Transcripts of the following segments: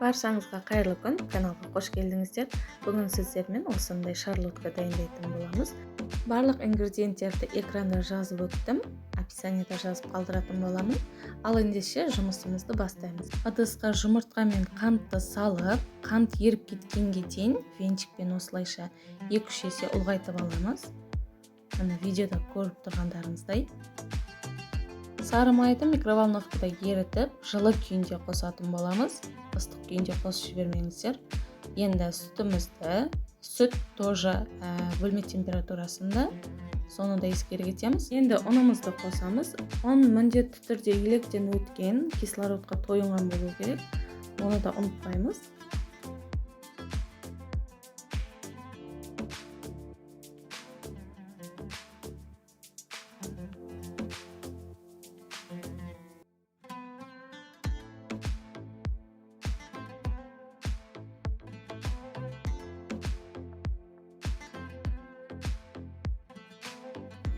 Баршаңызға қайырлы күн, каналға қош келдіңіздер. Бүгін сіздермен осындай шарлотка дайындайтын боламыз. Барлық ингредиенттерді экранда жазып өттім, описаниеда жазып қалдыратын боламын. Ал ендеше жұмысымызды бастаймыз. Ыдысқа жұмыртқа мен қантты салып, қант еріп кеткенге дейін венчикпен осылайша 2-3 есе ұлғайтып аламыз. Мына видеода көріп тұрғандарыңыздай. Сары майды микроволновкада ерітіп, жылы күйінде қосатын боламыз. Ыстық күйінде қосып жібермеңіздер. Енді сүт тоже бөлме температурасында. Соны да ескере кетеміз. Енді ұнымызды қосамыз. Ұн міндетті түрде електен өткен, кислородқа тойынған болу керек. Оны да ұмытпаймыз.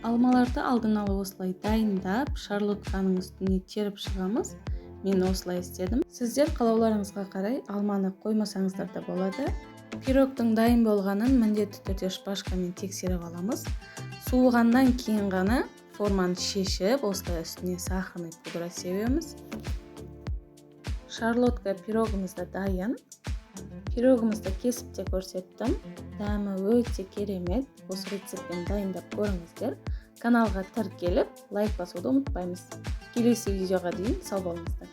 Алмаларды алдын ала осылай дайындап, шарлотканың үстіне теріп шығамыз. Мен осылай істедім. Сіздер қалауларыңызға қарай алманы қоймасаңыздар да болады. Пирогтың дайын болғанын міндетті түрде шпажкамен тексеріп аламыз. Суығаннан кейін ғана форманы шешіп, осылай үстіне сахарный пудра себеміз. Шарлотка пирогымыз да дайын. Пирогымызды кесіп те көрсеттім. Дәмі өте керемет. Осы рецептпен дайындап көріңіздер. Каналға тіркеліп, лайк басуды ұмытпаймыз. Келесі видеоға дейін сау болыңыздар.